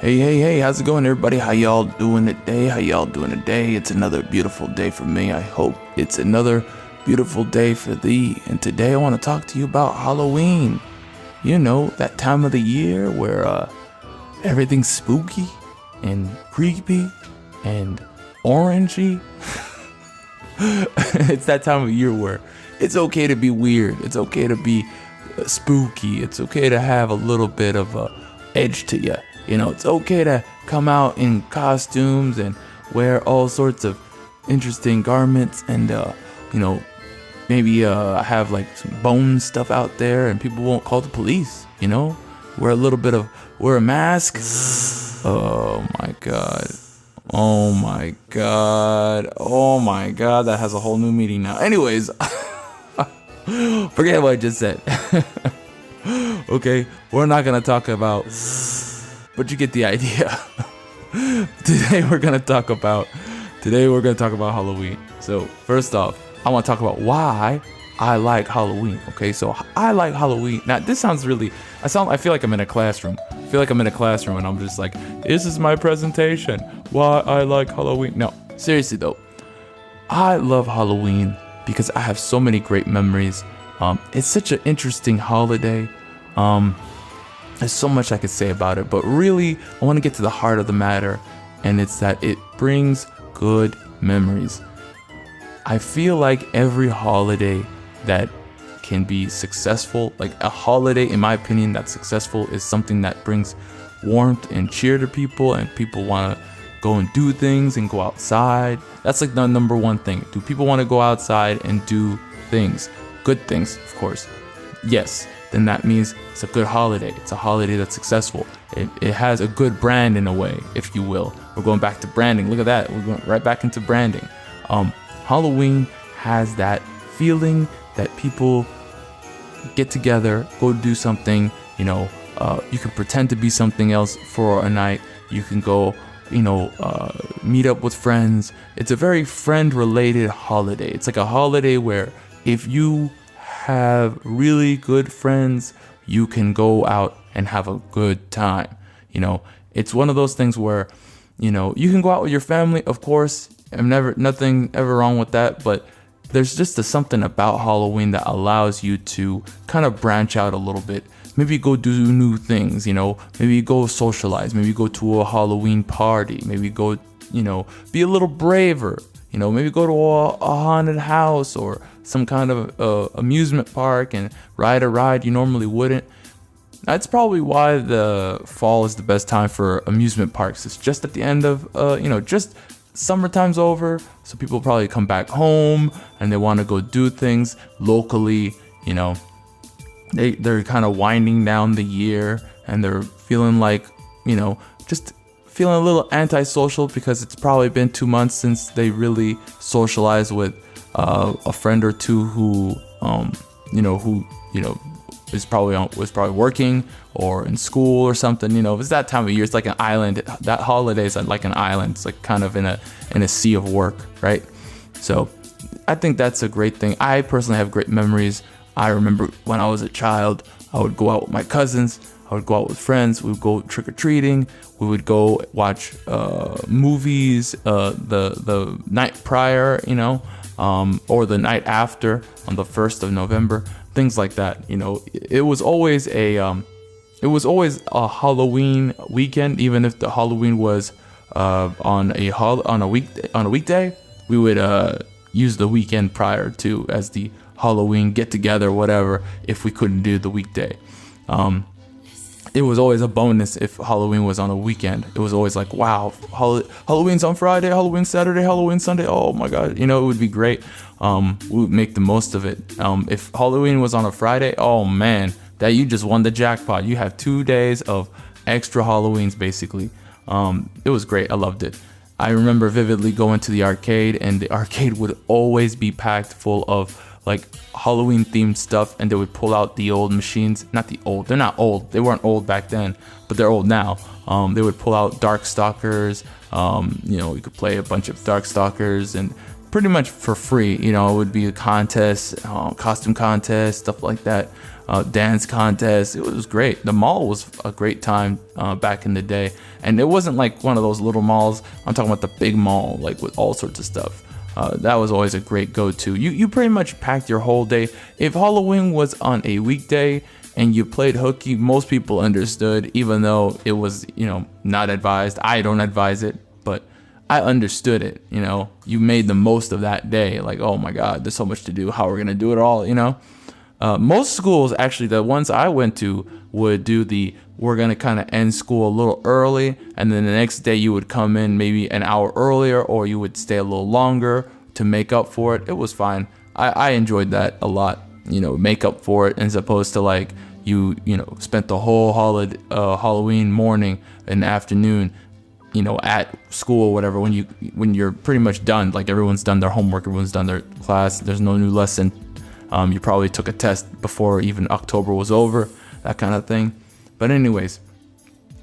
Hey, how's it going, everybody? How y'all doing today? It's another beautiful day for me. I hope it's another beautiful day for thee. And today I want to talk to you about Halloween. You know, that time of the year where everything's spooky and creepy and orangey. It's that time of year where it's okay to be weird. It's okay to be spooky. It's okay to have a little bit of edge to you. You know, it's okay to come out in costumes and wear all sorts of interesting garments and, you know, maybe have like some bone stuff out there and people won't call the police, you know? Wear a mask. Oh my God. That has a whole new meaning now. Anyways, forget what I just said. Okay, we're not going to talk about... But you get the idea. Today we're gonna talk about Halloween. So first off, I want to talk about why I like Halloween. Okay, so I like Halloween. Now this sounds really, I feel like I'm in a classroom. And I'm just like, this is my presentation. Why I like Halloween. No, seriously though, I love Halloween because I have so many great memories. It's such an interesting holiday. There's so much I could say about it, but really, I want to get to the heart of the matter, and it's that it brings good memories. I feel like every holiday that can be successful, like a holiday, in my opinion, that's successful is something that brings warmth and cheer to people, and people want to go and do things and go outside. That's like the number one thing. Do people want to go outside and do things? Good things, of course. Yes. Then that means it's a good holiday. It's a holiday that's successful. It has a good brand in a way, if you will. We're going back to branding. Look at that. We're going right back into branding. Halloween has that feeling that people get together, go do something. You know, you can pretend to be something else for a night. You can go, meet up with friends. It's a very friend-related holiday. It's like a holiday where if you have really good friends, you can go out and have a good time. You know, it's one of those things where, you can go out with your family, of course. Nothing ever wrong with that, but there's just something about Halloween that allows you to kind of branch out a little bit. Maybe go do new things, maybe go socialize, maybe go to a Halloween party, maybe go, be a little braver. Maybe go to a haunted house or some kind of amusement park and ride a ride you normally wouldn't. That's probably why the fall is the best time for amusement parks. It's just at the end of, just summertime's over. So people probably come back home and they want to go do things locally. They're kind of winding down the year and they're feeling like, just feeling a little antisocial because it's probably been 2 months since they really socialized with a friend or two who was probably working or in school or something. It's that time of year. It's like an island. That holiday is like an island. It's like kind of in a sea of work, right? So I think that's a great thing. I personally have great memories. I remember when I was a child, I would go out with my cousins. I would go out with friends. We would go trick-or-treating. We would go watch movies the night prior, or the night after on the 1st of November, things like that. It was always a Halloween weekend, even if the Halloween was on a weekday. We would use the weekend prior to as the Halloween get together, whatever, if we couldn't do the weekday. It was always a bonus if Halloween was on a weekend. It was always like, wow, Halloween's on Friday, Halloween Saturday, Halloween Sunday. Oh my God, it would be great. We would make the most of it. If Halloween was on a Friday, oh man, that you just won the jackpot. You have 2 days of extra Halloweens basically. It was great. I loved it. I remember vividly going to the arcade, and the arcade would always be packed full of like Halloween themed stuff, and they would pull out the old machines. They're not old. They weren't old back then, but they're old now. They would pull out Dark Stalkers. You could play a bunch of Dark Stalkers and pretty much for free. It would be a contest, costume contest, stuff like that. dance contests. It was great. The mall was a great time back in the day, and it wasn't like one of those little malls. I'm talking about the big mall, like with all sorts of stuff. That was always a great go-to. You pretty much packed your whole day. If Halloween was on a weekday and you played hooky, most people understood, even though it was, not advised. I don't advise it, but I understood it. You made the most of that day. Like, oh my God, there's so much to do. How are we gonna do it all? Most schools, actually, the ones I went to, would do we're gonna kind of end school a little early, and then the next day you would come in maybe an hour earlier, or you would stay a little longer to make up for it. It was fine. I enjoyed that a lot. Make up for it, as opposed to like you spent the whole Halloween morning and afternoon at school or whatever, when you're pretty much done, like everyone's done their homework, everyone's done their class, there's no new lesson. You probably took a test before even October was over, that kind of thing. But anyways,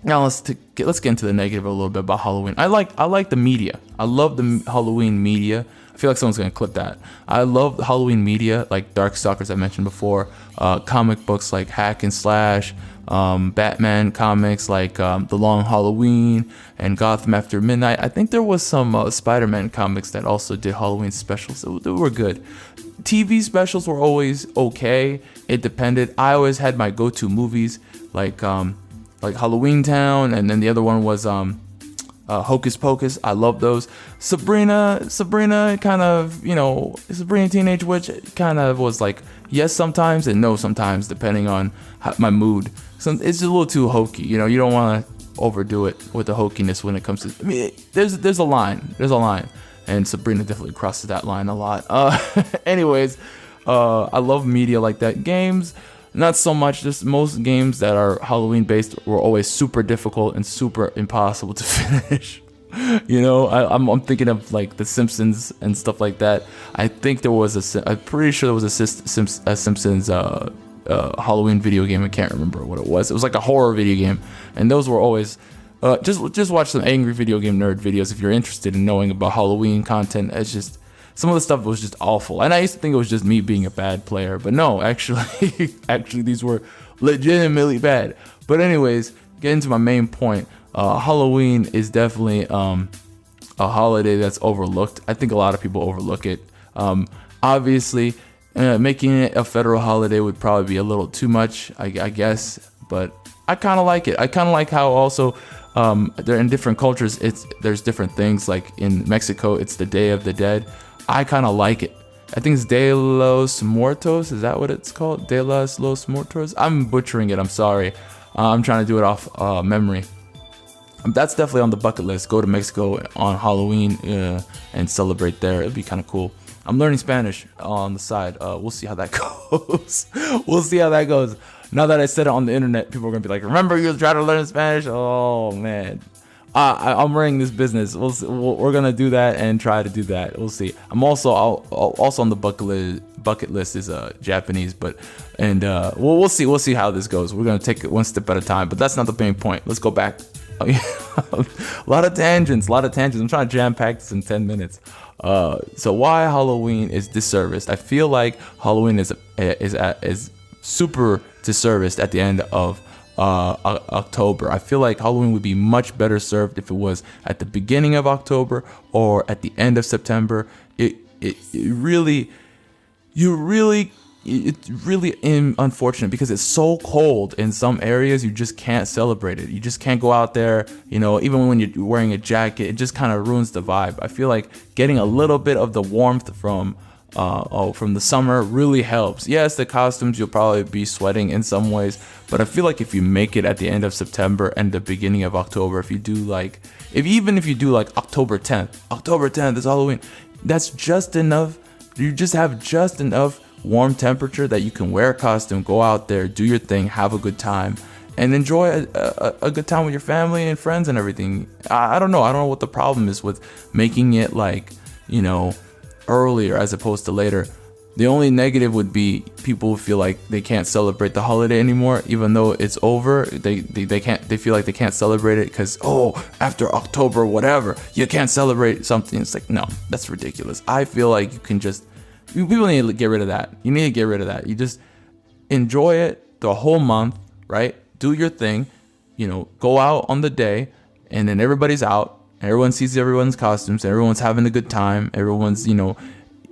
now let's get into the negative a little bit about Halloween. I like the media. I love the Halloween media. I feel like someone's gonna clip that. I love the Halloween media, like Dark Stalkers I mentioned before, comic books like Hack and Slash, Batman comics like The Long Halloween and Gotham After Midnight. I think there was some Spider-Man comics that also did Halloween specials. They were good. TV specials were always okay. It depended. I always had my go-to movies like Halloween Town, and then the other one was Hocus Pocus. I love those. Sabrina kind of, Sabrina Teenage Witch kind of was like yes sometimes and no sometimes, depending on my mood. So it's a little too hokey, you don't want to overdo it with the hokiness when it comes to. I mean, there's a line, and Sabrina definitely crosses that line a lot. Anyways, I love media like that. Games, not so much. Just most games that are Halloween based were always super difficult and super impossible to finish. I'm thinking of like The Simpsons and stuff like that. I'm pretty sure there was a Simpsons Halloween video game. I can't remember what it was. It was like a horror video game, and those were always. Just watch some angry video game nerd videos if you're interested in knowing about Halloween content. It's just some of the stuff was just awful, and I used to think it was just me being a bad player, but no, actually these were legitimately bad. But anyways, getting to my main point, Halloween is definitely a holiday that's overlooked. I think a lot of people overlook it. Obviously, making it a federal holiday would probably be a little too much, I guess, but I kind of like it. I kind of like how also they're in different cultures. There's different things. Like in Mexico, it's the Day of the Dead. I kind of like it. I think it's De los Muertos. Is that what it's called? De los Muertos. I'm butchering it. I'm sorry. I'm trying to do it off memory. That's definitely on the bucket list. Go to Mexico on Halloween and celebrate there. It'd be kind of cool. I'm learning Spanish on the side. We'll see how that goes. Now that I said it on the internet, people are going to be like, remember you tried to learn Spanish? Oh, man. I'm running this business. We're going to do that and try to do that. We'll see. I'm also on the bucket list is Japanese, we'll see. We'll see how this goes. We're going to take it one step at a time, but that's not the main point. Let's go back. A lot of tangents. I'm trying to jam pack this in 10 minutes. So why Halloween is disserviced? I feel like Halloween is super disserviced at the end of October. I feel like Halloween would be much better served if it was at the beginning of October or at the end of September. It's really unfortunate because it's so cold in some areas. You just can't celebrate it. You just can't go out there, even when you're wearing a jacket. It just kind of ruins the vibe. I feel like getting a little bit of the warmth from the summer really helps. Yes, the costumes, you'll probably be sweating in some ways, but I feel like if you make it at the end of September and the beginning of October, if you do like October 10th is Halloween, that's just enough. You just have just enough warm temperature that you can wear a costume, go out there, do your thing, have a good time, and enjoy a good time with your family and friends and everything. I don't know what the problem is with making it earlier as opposed to later. The only negative would be people feel like they can't celebrate the holiday anymore, even though it's over. They feel like they can't celebrate it because after October whatever you can't celebrate something. It's like, no, that's ridiculous. I feel like people need to get rid of that. You need to get rid of that. enjoy it the whole month, right? Do your thing, go out on the day, and then everybody's out, and everyone sees everyone's costumes, everyone's having a good time, everyone's,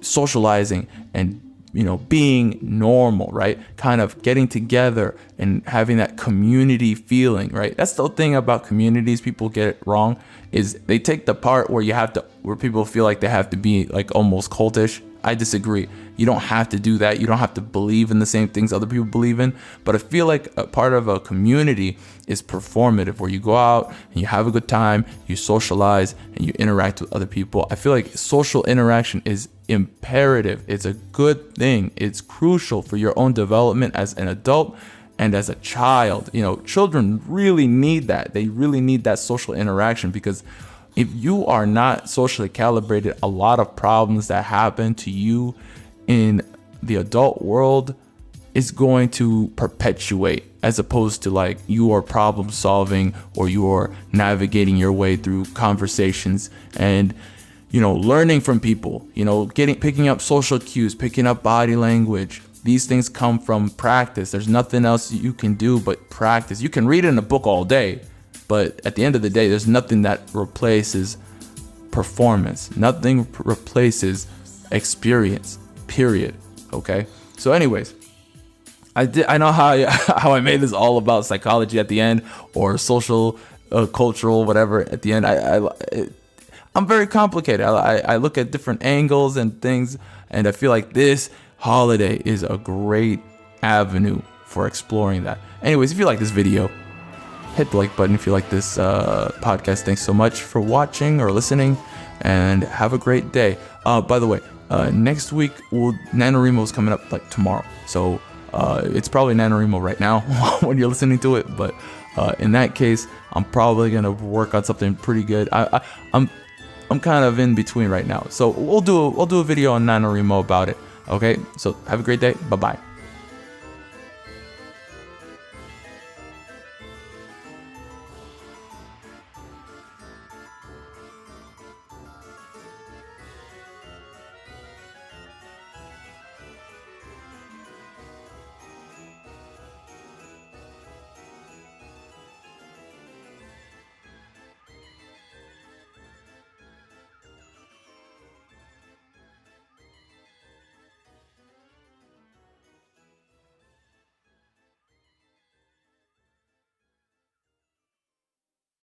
socializing and, being normal, right? Kind of getting together and having that community feeling, right? That's the thing about communities people get it wrong, is they take the part where people feel like they have to be like almost cultish. I disagree. You don't have to do that. You don't have to believe in the same things other people believe in. But I feel like a part of a community is performative, where you go out and you have a good time, you socialize, and you interact with other people. I feel like social interaction is imperative. It's a good thing. It's crucial for your own development as an adult and as a child. Children really need that. They really need that social interaction, because if you are not socially calibrated, a lot of problems that happen to you in the adult world is going to perpetuate, as opposed to like you are problem solving, or you are navigating your way through conversations and learning from people, picking up social cues, picking up body language. These things come from practice. There's nothing else you can do but practice. You can read it in a book all day, but at the end of the day, there's nothing that replaces performance. Nothing replaces experience, period. Okay? So anyways, I know how I made this all about psychology at the end, or social, cultural, whatever at the end. I'm very complicated. I look at different angles and things, and I feel like this holiday is a great avenue for exploring that. Anyways, if you like this video, hit the like button. If you like this podcast, thanks so much for watching or listening, and have a great day. By the way, next week NaNoWriMo is coming up like tomorrow, so it's probably NaNoWriMo right now when you're listening to it. But in that case, I'm probably gonna work on something pretty good. I'm kind of in between right now, so we'll do a video on NaNoWriMo about it. Okay, so have a great day. Bye bye.